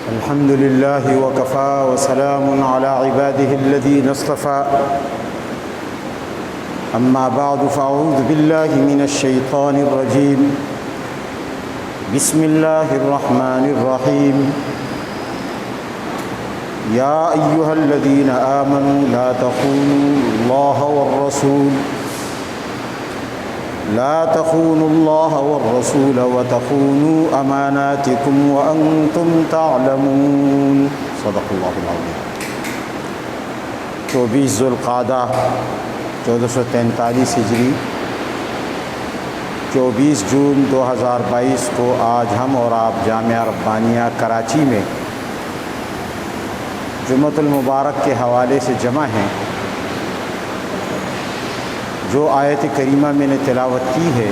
الحمد لله وكفى وسلام على عباده الذين اصطفى أما بعد فأعوذ بالله من الشيطان الرجيم بسم الله الرحمن الرحيم يا أيها الذين آمنوا لا تخونوا الله والرسول وتخونوا أماناتكم وأنتم تعلمون صدق الله العظيم 24 ذوالقعدہ 1443 ہجری 24 جون 2022 کو آج ہم اور آپ جامعہ ربانیہ کراچی میں جمعۃ المبارک کے حوالے سے جمع ہیں۔ جو آیت کریمہ میں نے تلاوت کی ہے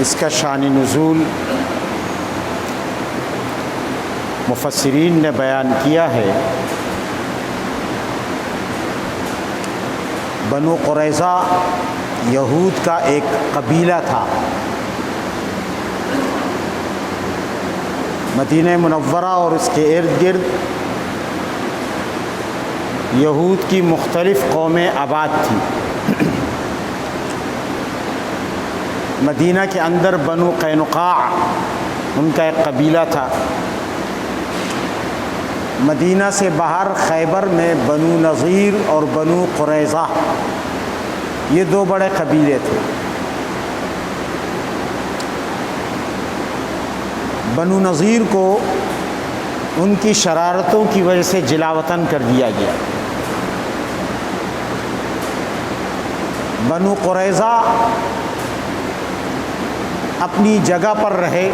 اس کا شان نزول مفسرین نے بیان کیا ہے۔ بنو قریظہ یہود کا ایک قبیلہ تھا، مدینہ منورہ اور اس کے ارد گرد یہود کی مختلف قومیں آباد تھیں۔ مدینہ کے اندر بنو قینقاع ان کا ایک قبیلہ تھا۔ مدینہ سے باہر خیبر میں بنو نذیر اور بنو قریظہ یہ دو بڑے قبیلے تھے۔ بنو نذیر کو ان کی شرارتوں کی وجہ سے جلاوطن کر دیا گیا۔ بنو قریظہ اپنی جگہ پر رہے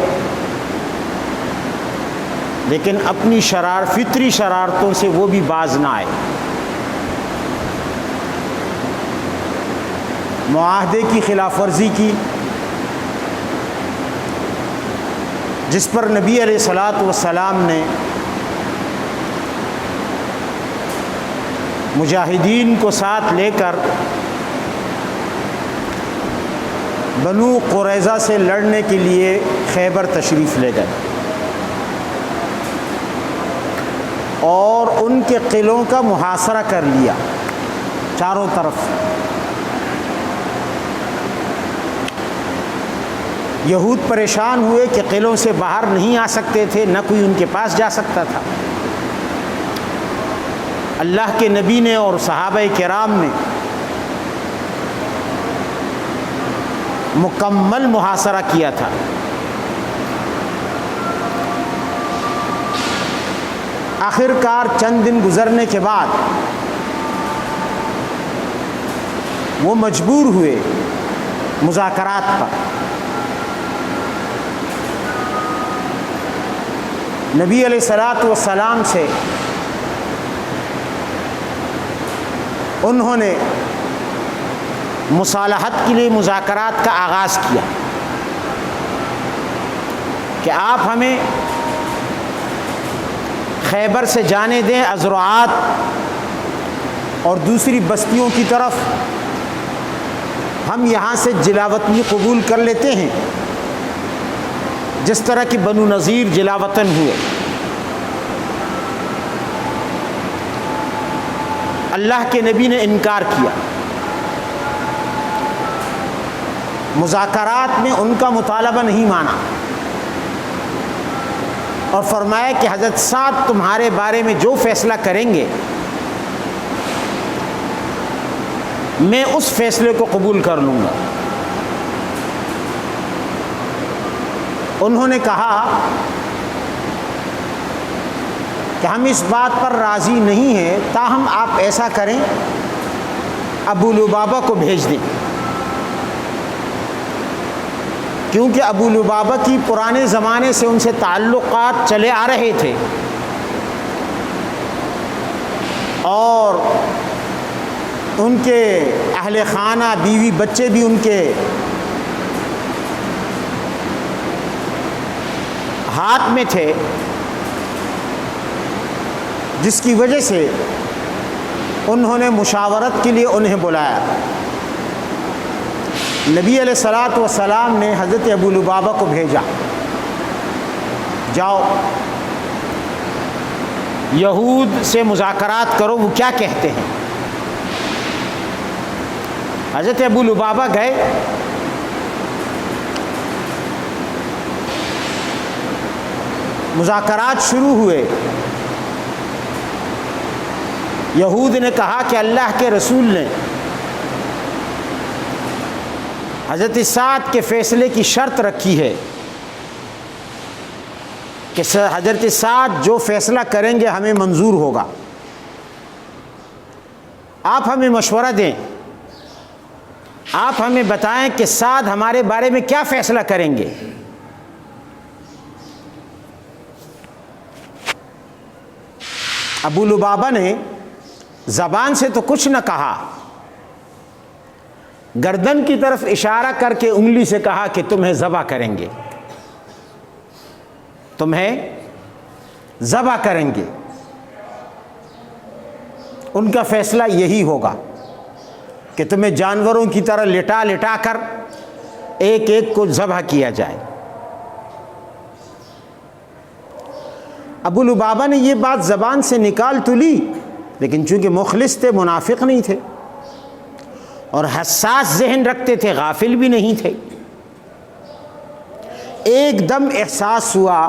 لیکن اپنی فطری شرارتوں سے وہ بھی باز نہ آئے۔ معاہدے کی خلاف ورزی کی جس پر نبی علیہ الصلاۃ والسلام نے مجاہدین کو ساتھ لے کر بنو قریظہ سے لڑنے کے لیے خیبر تشریف لے گئے اور ان کے قلعوں کا محاصرہ کر لیا چاروں طرف۔ یہود پریشان ہوئے کہ قلعوں سے باہر نہیں آ سکتے تھے، نہ کوئی ان کے پاس جا سکتا تھا۔ اللہ کے نبی نے اور صحابہ کرام نے مکمل محاصرہ کیا تھا۔ آخر کار چند دن گزرنے کے بعد وہ مجبور ہوئے مذاکرات پر۔ نبی علیہ الصلاۃ والسلام سے انہوں نے مصالحت کے لیے مذاکرات کا آغاز کیا کہ آپ ہمیں خیبر سے جانے دیں ازرعات اور دوسری بستیوں کی طرف، ہم یہاں سے جلاوطنی قبول کر لیتے ہیں جس طرح کہ بنو نذیر جلاوطن ہوئے۔ اللہ کے نبی نے انکار کیا۔ مذاکرات میں ان کا مطالبہ نہیں مانا اور فرمایا کہ حضرت سعد تمہارے بارے میں جو فیصلہ کریں گے میں اس فیصلے کو قبول کر لوں گا۔ انہوں نے کہا کہ ہم اس بات پر راضی نہیں ہیں، تاہم آپ ایسا کریں ابو لبابہ کو بھیج دیں، کیونکہ ابو لبابہ کی پرانے زمانے سے ان سے تعلقات چلے آ رہے تھے اور ان کے اہل خانہ بیوی بچے بھی ان کے ہاتھ میں تھے، جس کی وجہ سے انہوں نے مشاورت کے لیے انہیں بلایا۔ نبی علیہ الصلوۃ والسلام نے حضرت ابو لبابہ کو بھیجا، جاؤ یہود سے مذاکرات کرو، وہ کیا کہتے ہیں۔ حضرت ابو لبابہ گئے، مذاکرات شروع ہوئے۔ یہود نے کہا کہ اللہ کے رسول نے حضرت سعد کے فیصلے کی شرط رکھی ہے کہ حضرت سعد جو فیصلہ کریں گے ہمیں منظور ہوگا، آپ ہمیں مشورہ دیں، آپ ہمیں بتائیں کہ سعد ہمارے بارے میں کیا فیصلہ کریں گے۔ ابو لبابہ نے زبان سے تو کچھ نہ کہا، گردن کی طرف اشارہ کر کے انگلی سے کہا کہ تمہیں ذبح کریں گے، تمہیں ذبح کریں گے۔ ان کا فیصلہ یہی ہوگا کہ تمہیں جانوروں کی طرح لٹا لٹا کر ایک ایک کو ذبح کیا جائے۔ ابو لبابہ نے یہ بات زبان سے نکال تو لی، لیکن چونکہ مخلص تھے، منافق نہیں تھے اور حساس ذہن رکھتے تھے، غافل بھی نہیں تھے، ایک دم احساس ہوا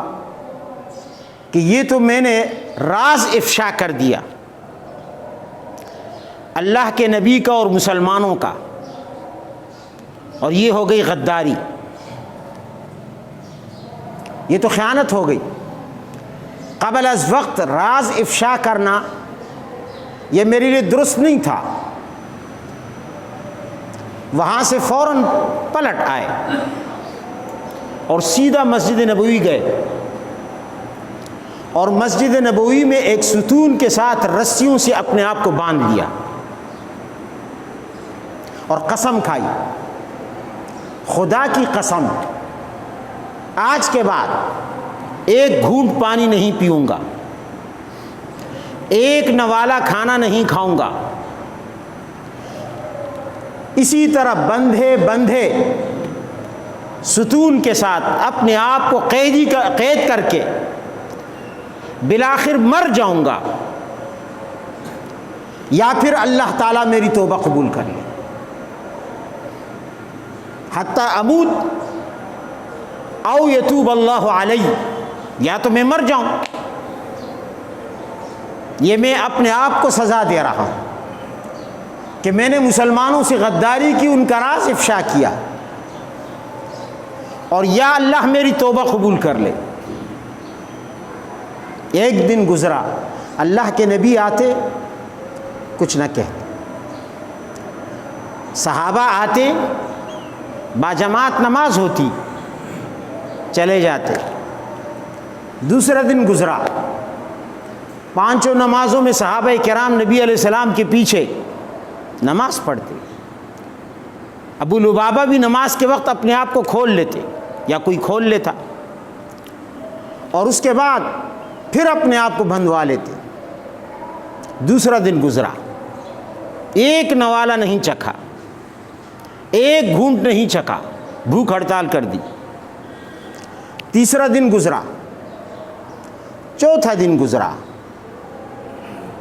کہ یہ تو میں نے راز افشا کر دیا اللہ کے نبی کا اور مسلمانوں کا، اور یہ ہو گئی غداری، یہ تو خیانت ہو گئی۔ قبل از وقت راز افشا کرنا یہ میرے لیے درست نہیں تھا۔ وہاں سے فوراً پلٹ آئے اور سیدھا مسجد نبوی گئے، اور مسجد نبوی میں ایک ستون کے ساتھ رسیوں سے اپنے آپ کو باندھ لیا اور قسم کھائی، خدا کی قسم آج کے بعد ایک گھونٹ پانی نہیں پیوں گا، ایک نوالا کھانا نہیں کھاؤں گا۔ اسی طرح بندھے بندھے ستون کے ساتھ اپنے آپ کو قید کر کے بالآخر مر جاؤں گا، یا پھر اللہ تعالیٰ میری توبہ قبول کر لے، حتیٰ اموت او یتوب اللہ علیہ، یا تو میں مر جاؤں۔ یہ میں اپنے آپ کو سزا دے رہا ہوں کہ میں نے مسلمانوں سے غداری کی، ان کا راز افشا کیا، اور یا اللہ میری توبہ قبول کر لے۔ ایک دن گزرا، اللہ کے نبی آتے کچھ نہ کہتے، صحابہ آتے باجماعت نماز ہوتی چلے جاتے۔ دوسرا دن گزرا، پانچوں نمازوں میں صحابہ کرام نبی علیہ السلام کے پیچھے نماز پڑھتے۔ ابو لبابہ بھی نماز کے وقت اپنے آپ کو کھول لیتے یا کوئی کھول لیتا، اور اس کے بعد پھر اپنے آپ کو بندھوا لیتے۔ دوسرا دن گزرا، ایک نوالا نہیں چکھا، ایک گھونٹ نہیں چکھا، بھوک ہڑتال کر دی۔ تیسرا دن گزرا، چوتھا دن گزرا،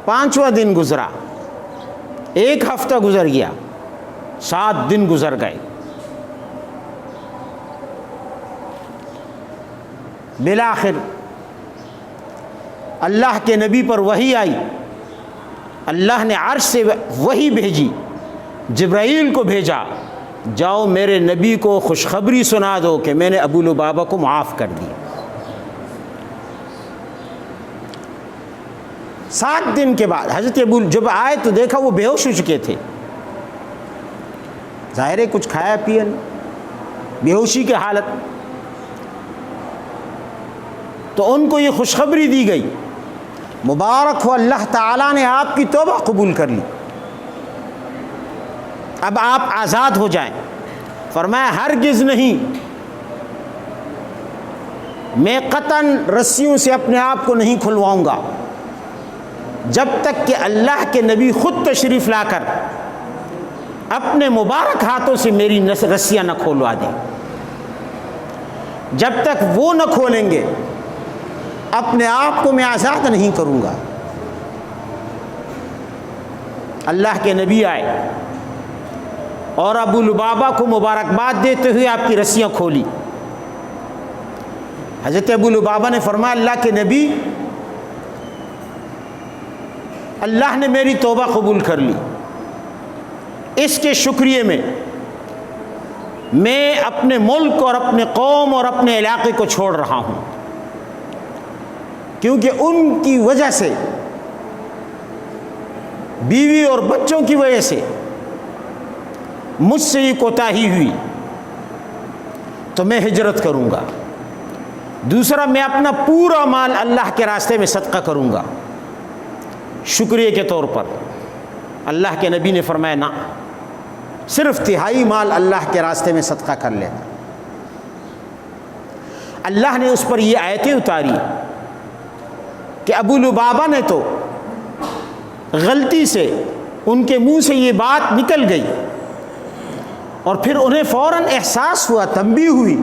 پانچواں دن گزرا، ایک ہفتہ گزر گیا، 7 دن گزر گئے۔ بالآخر اللہ کے نبی پر وحی آئی، اللہ نے عرش سے وحی بھیجی، جبرائیل کو بھیجا، جاؤ میرے نبی کو خوشخبری سنا دو کہ میں نے ابو لبابہ کو معاف کر دیا۔ 7 دن کے بعد حضرت ابو جب آئے تو دیکھا وہ بے ہوش ہو چکے تھے، ظاہر ہے کچھ کھایا پیا نہیں، بے ہوشی کی حالت۔ تو ان کو یہ خوشخبری دی گئی، مبارک ہو اللہ تعالیٰ نے آپ کی توبہ قبول کر لی، اب آپ آزاد ہو جائیں۔ فرمایا ہرگز نہیں، میں قطعاً رسیوں سے اپنے آپ کو نہیں کھلواؤں گا جب تک کہ اللہ کے نبی خود تشریف لا کر اپنے مبارک ہاتھوں سے میری رسیاں نہ کھولوا دیں. جب تک وہ نہ کھولیں گے اپنے آپ کو میں آزاد نہیں کروں گا. اللہ کے نبی آئے اور ابو لبابہ کو مبارکباد دیتے ہوئے آپ کی رسیاں کھولی. حضرت ابو لبابہ نے فرمایا اللہ کے نبی، اللہ نے میری توبہ قبول کر لی، اس کے شکریہ میں اپنے ملک اور اپنے قوم اور اپنے علاقے کو چھوڑ رہا ہوں، کیونکہ ان کی وجہ سے، بیوی اور بچوں کی وجہ سے مجھ سے یہ کوتاہی ہوئی، تو میں ہجرت کروں گا. دوسرا، میں اپنا پورا مال اللہ کے راستے میں صدقہ کروں گا شکریہ کے طور پر. اللہ کے نبی نے فرمایا نہ، صرف تہائی مال اللہ کے راستے میں صدقہ کر لینا. اللہ نے اس پر یہ آیتیں اتاری کہ ابو لبابہ نے تو غلطی سے ان کے منہ سے یہ بات نکل گئی اور پھر انہیں فوراً احساس ہوا، تنبیہ ہوئی،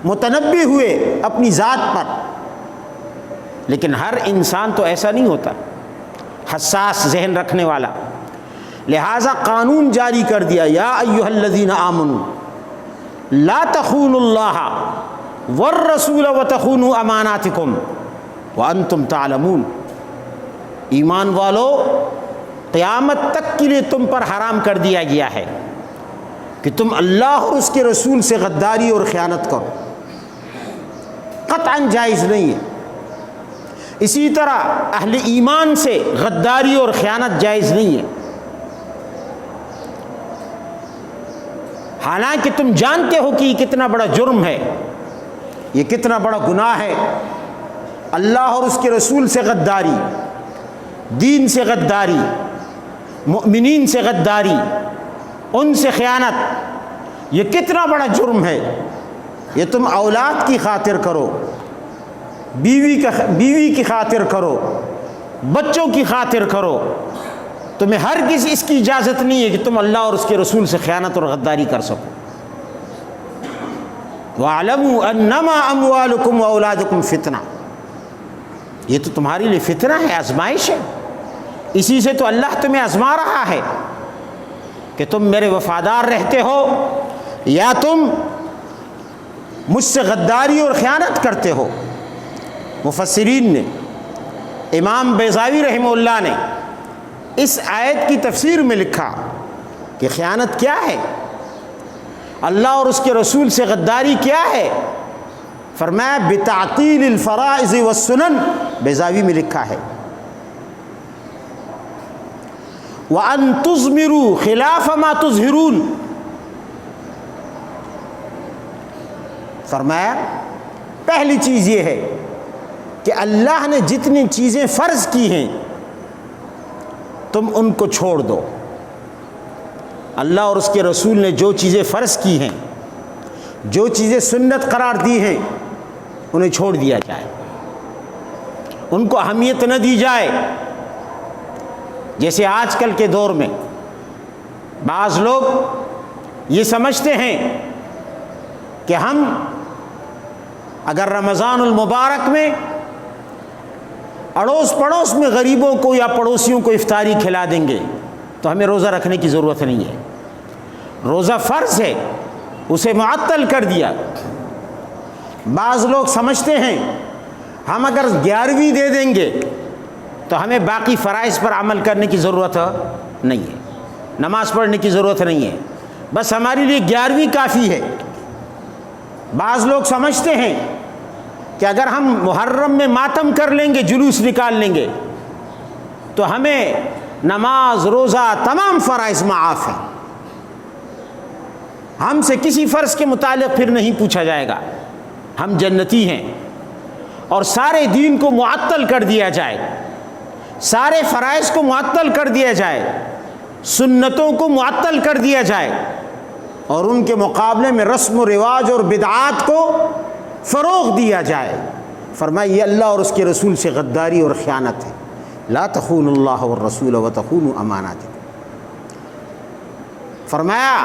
متنبہ ہوئے اپنی ذات پر. لیکن ہر انسان تو ایسا نہیں ہوتا، حساس ذہن رکھنے والا. لہذا قانون جاری کر دیا، یا ایھا الذین آمنوا لا تخونوا اللہ والرسول وتخونوا اماناتکم وانتم تعلمون. ایمان والو، قیامت تک کے لیے تم پر حرام کر دیا گیا ہے کہ تم اللہ اور اس کے رسول سے غداری اور خیانت کرو. قطعاً جائز نہیں ہے. اسی طرح اہل ایمان سے غداری اور خیانت جائز نہیں ہے. حالانکہ تم جانتے ہو کہ یہ کتنا بڑا جرم ہے، یہ کتنا بڑا گناہ ہے. اللہ اور اس کے رسول سے غداری، دین سے غداری، مؤمنین سے غداری، ان سے خیانت، یہ کتنا بڑا جرم ہے. یہ تم اولاد کی خاطر کرو، بیوی کی خاطر کرو، بچوں کی خاطر کرو. تمہیں ہرگز اس کی اجازت نہیں ہے کہ تم اللہ اور اس کے رسول سے خیانت اور غداری کر سکو. وَاعْلَمُوا أَنَّمَا أَمْوَالُكُمْ وَأَوْلَادُكُمْ فِتْنَةٌ. یہ تو تمہارے لیے فتنہ ہے، آزمائش ہے. اسی سے تو اللہ تمہیں آزما رہا ہے کہ تم میرے وفادار رہتے ہو یا تم مجھ سے غداری اور خیانت کرتے ہو. مفسرین نے، امام بیضاوی رحمہ اللہ نے اس آیت کی تفسیر میں لکھا کہ خیانت کیا ہے، اللہ اور اس کے رسول سے غداری کیا ہے. فرمایا بتعطیل الفرائض والسنن، بیضاوی میں لکھا ہے وَأَن تُضْمِرُوا خِلَافَ مَا تُظْهِرُونَ. فرمایا پہلی چیز یہ ہے کہ اللہ نے جتنی چیزیں فرض کی ہیں تم ان کو چھوڑ دو. اللہ اور اس کے رسول نے جو چیزیں فرض کی ہیں، جو چیزیں سنت قرار دی ہیں، انہیں چھوڑ دیا جائے، ان کو اہمیت نہ دی جائے. جیسے آج کل کے دور میں بعض لوگ یہ سمجھتے ہیں کہ ہم اگر رمضان المبارک میں اڑوس پڑوس میں غریبوں کو یا پڑوسیوں کو افطاری کھلا دیں گے تو ہمیں روزہ رکھنے کی ضرورت نہیں ہے. روزہ فرض ہے، اسے معطل کر دیا. بعض لوگ سمجھتے ہیں ہم اگر 11ویں دے دیں گے تو ہمیں باقی فرائض پر عمل کرنے کی ضرورت نہیں ہے، نماز پڑھنے کی ضرورت نہیں ہے، بس ہمارے لیے 11ویں کافی ہے. بعض لوگ سمجھتے ہیں کہ اگر ہم محرم میں ماتم کر لیں گے، جلوس نکال لیں گے تو ہمیں نماز، روزہ، تمام فرائض معاف ہیں، ہم سے کسی فرض کے متعلق پھر نہیں پوچھا جائے گا، ہم جنتی ہیں. اور سارے دین کو معطل کر دیا جائے، سارے فرائض کو معطل کر دیا جائے، سنتوں کو معطل کر دیا جائے اور ان کے مقابلے میں رسم و رواج اور بدعات کو فروغ دیا جائے. فرمایا یہ اللہ اور اس کے رسول سے غداری اور خیانت ہے. لا تخونوا اللہ والرسول وتخونوا اماناتکم. فرمایا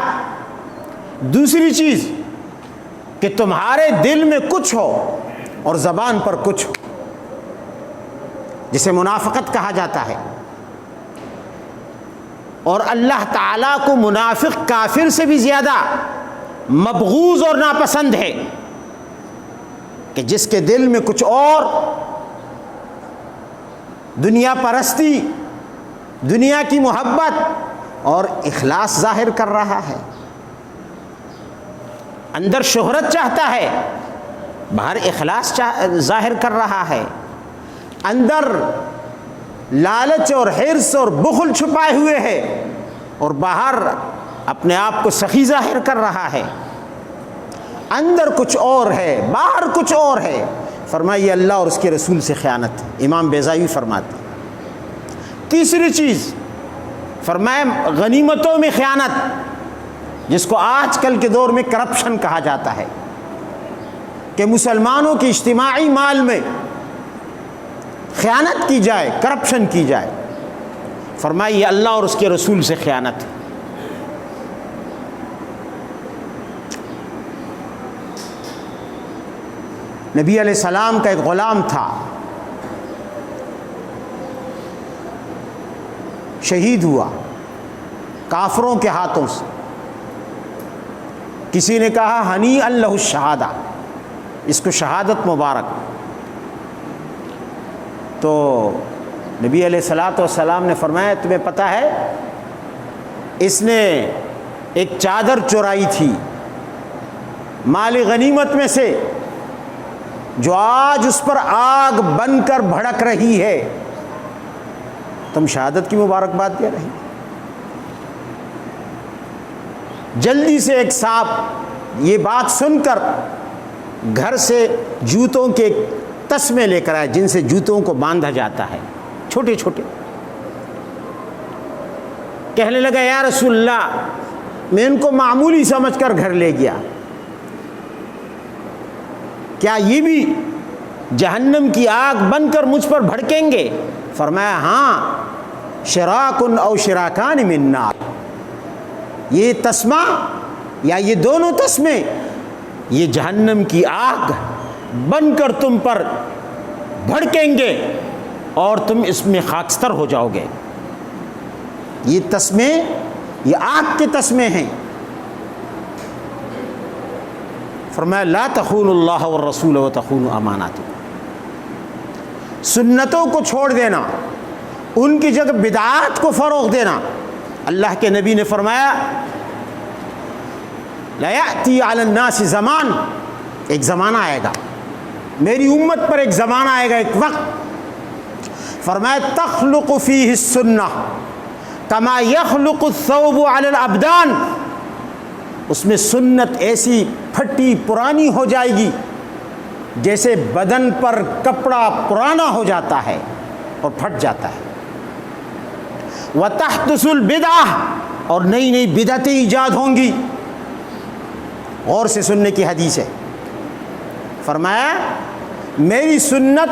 دوسری چیز کہ تمہارے دل میں کچھ ہو اور زبان پر کچھ ہو، جسے منافقت کہا جاتا ہے، اور اللہ تعالیٰ کو منافق کافر سے بھی زیادہ مبغوض اور ناپسند ہے کہ جس کے دل میں کچھ اور دنیا پرستی، دنیا کی محبت اور اخلاص ظاہر کر رہا ہے، اندر شہرت چاہتا ہے، باہر اخلاص ظاہر کر رہا ہے، اندر لالچ اور حرص اور بخل چھپائے ہوئے ہے اور باہر اپنے آپ کو سخی ظاہر کر رہا ہے، اندر کچھ اور ہے باہر کچھ اور ہے۔ فرمایا یہ اللہ اور اس کے رسول سے خیانت ہے۔ امام بیضاوی فرماتے ہیں۔ تیسری چیز فرمایا غنیمتوں میں خیانت، جس کو آج کل کے دور میں کرپشن کہا جاتا ہے، کہ مسلمانوں کے اجتماعی مال میں خیانت کی جائے، کرپشن کی جائے۔ فرمایا یہ اللہ اور اس کے رسول سے خیانت ہے۔ نبی علیہ السلام کا ایک غلام تھا، شہید ہوا کافروں کے ہاتھوں سے۔ کسی نے کہا ہنی اللہ الشہادہ، اس کو شہادت مبارک۔ تو نبی علیہ الصلوۃ والسلام نے فرمایا تمہیں پتہ ہے اس نے ایک چادر چرائی تھی مال غنیمت میں سے، جو آج اس پر آگ بن کر بھڑک رہی ہے، تم شہادت کی مبارکباد دے رہی۔ جلدی سے ایک صاحب یہ بات سن کر گھر سے جوتوں کے تسمے لے کر آئے، جن سے جوتوں کو باندھا جاتا ہے، چھوٹے چھوٹے۔ کہنے لگا یا رسول اللہ، میں ان کو معمولی سمجھ کر گھر لے گیا، کیا یہ بھی جہنم کی آگ بن کر مجھ پر بھڑکیں گے؟ فرمایا ہاں، شراک او شراکان من نار، یہ تسمہ یا یہ دونوں تسمے یہ جہنم کی آگ بن کر تم پر بھڑکیں گے اور تم اس میں خاکستر ہو جاؤ گے۔ یہ تسمے یہ آگ کے تسمے ہیں۔ فرمایا لا تخونوا اللہ والرسول وتخونوا اماناتکم، سنتوں کو چھوڑ دینا، ان کی جگہ بدعات کو فروغ دینا۔ اللہ کے نبی نے فرمایا لا یأتی علی الناس زمان، ایک زمانہ آئے گا میری امت پر، ایک زمانہ آئے گا، ایک وقت، فرمایا تخلق فیہ السنہ کما یخلق الثوب علی الابدان، اس میں سنت ایسی پھٹی پرانی ہو جائے گی جیسے بدن پر کپڑا پرانا ہو جاتا ہے اور پھٹ جاتا ہے۔ وتحدث البدعہ، اور نئی نئی بدعتیں ایجاد ہوں گی۔ غور سے سننے کی حدیث ہے۔ فرمایا میری سنت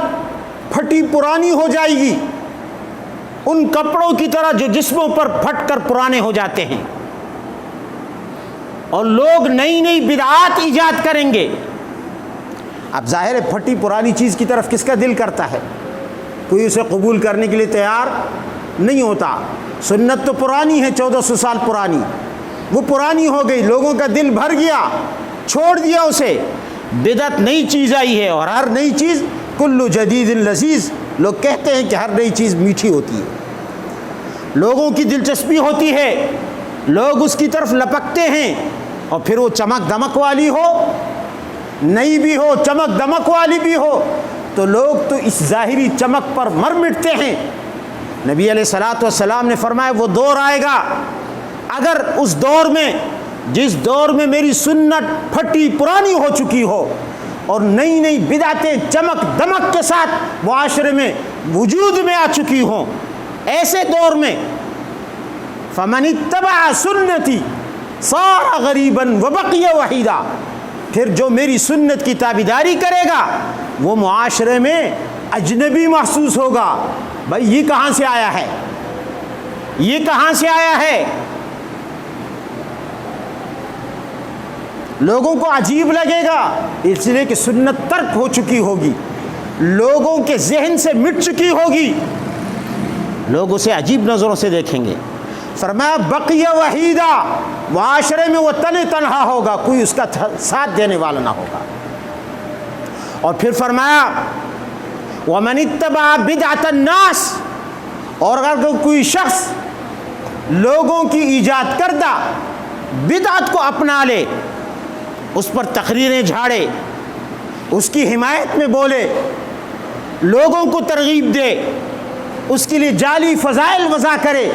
پھٹی پرانی ہو جائے گی ان کپڑوں کی طرح جو جسموں پر پھٹ کر پرانے ہو جاتے ہیں، اور لوگ نئی نئی بدعات ایجاد کریں گے۔ اب ظاہر ہے پھٹی پرانی چیز کی طرف کس کا دل کرتا ہے؟ کوئی اسے قبول کرنے کے لیے تیار نہیں ہوتا۔ سنت تو پرانی ہے، 1400 سال پرانی، وہ پرانی ہو گئی، لوگوں کا دل بھر گیا، چھوڑ دیا اسے۔ بدعت نئی چیز آئی ہے، اور ہر نئی چیز کل جدید لذیذ، لوگ کہتے ہیں کہ ہر نئی چیز میٹھی ہوتی ہے، لوگوں کی دلچسپی ہوتی ہے، لوگ اس کی طرف لپکتے ہیں، اور پھر وہ چمک دمک والی ہو، نئی بھی ہو، چمک دمک والی بھی ہو، تو لوگ تو اس ظاہری چمک پر مر مٹتے ہیں۔ نبی علیہ الصلوۃ والسلام نے فرمایا وہ دور آئے گا، اگر اس دور میں، جس دور میں میری سنت پھٹی پرانی ہو چکی ہو اور نئی نئی بدعتیں چمک دمک کے ساتھ معاشرے میں وجود میں آ چکی ہوں، ایسے دور میں فمن اتبع سنتی صار غریبا وبقی وحیدا، پھر جو میری سنت کی تابعداری کرے گا وہ معاشرے میں اجنبی محسوس ہوگا۔ بھائی یہ کہاں سے آیا ہے؟ یہ کہاں سے آیا ہے؟ لوگوں کو عجیب لگے گا، اس لیے کہ سنت ترک ہو چکی ہوگی، لوگوں کے ذہن سے مٹ چکی ہوگی، لوگ اسے عجیب نظروں سے دیکھیں گے۔ فرمایا بقیہ وحیدہ، معاشرے میں وہ تنہا ہوگا، کوئی اس کا ساتھ دینے والا نہ ہوگا۔ اور پھر فرمایا وَمَنِ اتَّبَعَ بِدْعَةَ النَّاسِ، اور اگر کوئی شخص لوگوں کی ایجاد کردہ بدعت کو اپنا لے، اس پر تقریریں جھاڑے، اس کی حمایت میں بولے، لوگوں کو ترغیب دے، اس کے لیے جعلی فضائل وضع کرے،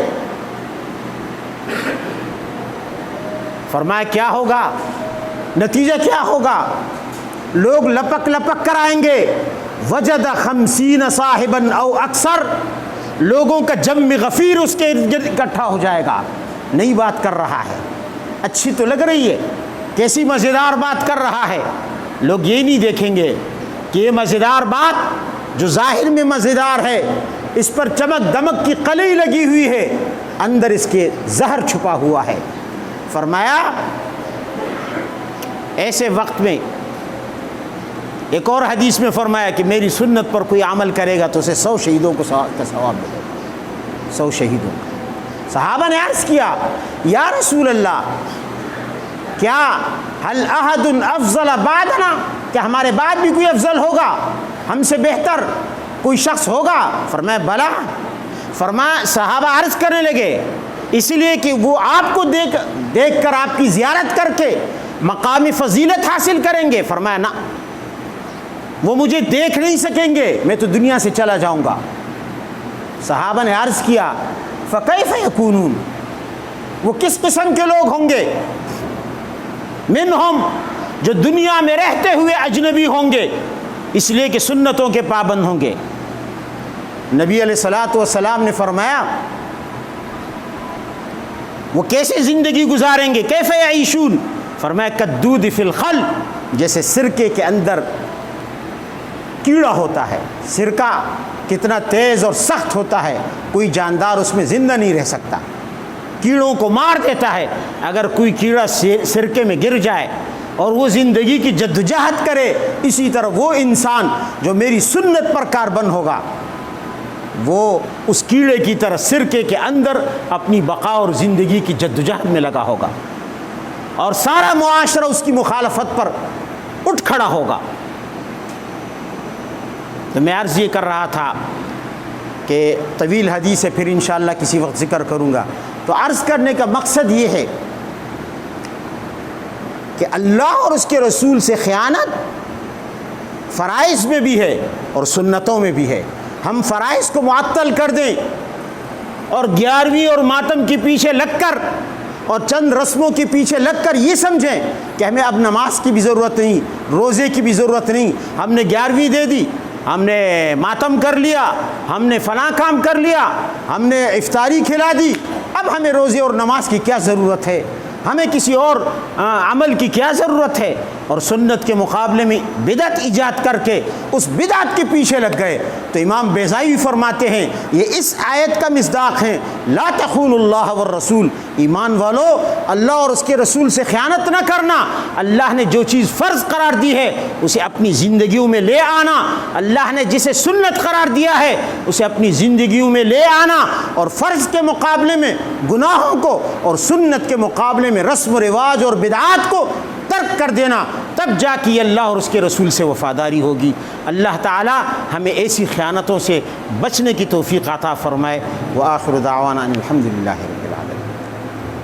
فرمایا کیا ہوگا؟ نتیجہ کیا ہوگا؟ لوگ لپک لپک کر آئیں گے، وجد 50 صاحباً او اکثر، لوگوں کا جم غفیر اس کے ارد گرد اکٹھا ہو جائے گا۔ نئی بات کر رہا ہے، اچھی تو لگ رہی ہے، کیسی مزیدار بات کر رہا ہے۔ لوگ یہ نہیں دیکھیں گے کہ یہ مزیدار بات جو ظاہر میں مزیدار ہے، اس پر چمک دمک کی قلعی لگی ہوئی ہے، اندر اس کے زہر چھپا ہوا ہے۔ فرمایا ایسے وقت میں ایک اور حدیث میں فرمایا کہ میری سنت پر کوئی عمل کرے گا تو اسے 100 شہیدوں کا ثواب ملے گا، 100 شہیدوں کا۔ صحابہ نے عرض کیا یا رسول اللہ، کیا هل احد افضل بعدنا، کیا ہمارے بعد بھی کوئی افضل ہوگا، ہم سے بہتر کوئی شخص ہوگا؟ فرمایا بلا۔ فرمایا صحابہ عرض کرنے لگے اسی لیے کہ وہ آپ کو دیکھ کر، آپ کی زیارت کر کے مقام فضیلت حاصل کریں گے؟ فرمایا نہ، وہ مجھے دیکھ نہیں سکیں گے، میں تو دنیا سے چلا جاؤں گا۔ صحابہ نے عرض کیا فکیف یکونون، وہ کس قسم کے لوگ ہوں گے؟ منہم، جو دنیا میں رہتے ہوئے اجنبی ہوں گے، اس لیے کہ سنتوں کے پابند ہوں گے۔ نبی علیہ الصلوۃ والسلام نے فرمایا وہ کیسے زندگی گزاریں گے؟ کیف یعیشون؟ فرمایا کالدود فی الخل، جیسے سرکے کے اندر کیڑا ہوتا ہے، سرکہ کتنا تیز اور سخت ہوتا ہے، کوئی جاندار اس میں زندہ نہیں رہ سکتا، کیڑوں کو مار دیتا ہے۔ اگر کوئی کیڑا سرکے میں گر جائے اور وہ زندگی کی جدوجہد کرے، اسی طرح وہ انسان جو میری سنت پر کاربند ہوگا، وہ اس کیڑے کی طرح سرکے کے اندر اپنی بقا اور زندگی کی جدوجہد میں لگا ہوگا، اور سارا معاشرہ اس کی مخالفت پر اٹھ کھڑا ہوگا۔ تو میں عرض یہ کر رہا تھا کہ طویل حدیث ہے، پھر انشاءاللہ کسی وقت ذکر کروں گا۔ تو عرض کرنے کا مقصد یہ ہے کہ اللہ اور اس کے رسول سے خیانت فرائض میں بھی ہے اور سنتوں میں بھی ہے۔ ہم فرائض کو معطل کر دیں اور 11ویں اور ماتم کے پیچھے لگ کر اور چند رسموں کے پیچھے لگ کر یہ سمجھیں کہ ہمیں اب نماز کی بھی ضرورت نہیں، روزے کی بھی ضرورت نہیں، ہم نے 11ویں دے دی، ہم نے ماتم کر لیا، ہم نے فلاں کام کر لیا، ہم نے افطاری کھلا دی، اب ہمیں روزے اور نماز کی کیا ضرورت ہے، ہمیں کسی اور عمل کی کیا ضرورت ہے؟ اور سنت کے مقابلے میں بدعت ایجاد کر کے اس بدعت کے پیچھے لگ گئے۔ تو امام بیضائی فرماتے ہیں یہ اس آیت کا مصداق ہیں، لا تخونوا اللہ والرسول، ایمان والو اللہ اور اس کے رسول سے خیانت نہ کرنا۔ اللہ نے جو چیز فرض قرار دی ہے اسے اپنی زندگیوں میں لے آنا، اللہ نے جسے سنت قرار دیا ہے اسے اپنی زندگیوں میں لے آنا، اور فرض کے مقابلے میں گناہوں کو اور سنت کے مقابلے میں رسم و رواج اور بدعات کو ترک کر دینا، تب جا کے اللہ اور اس کے رسول سے وفاداری ہوگی۔ اللہ تعالی ہمیں ایسی خیانتوں سے بچنے کی توفیق عطا فرمائے۔ وآخر دعوانا ان الحمد للہ۔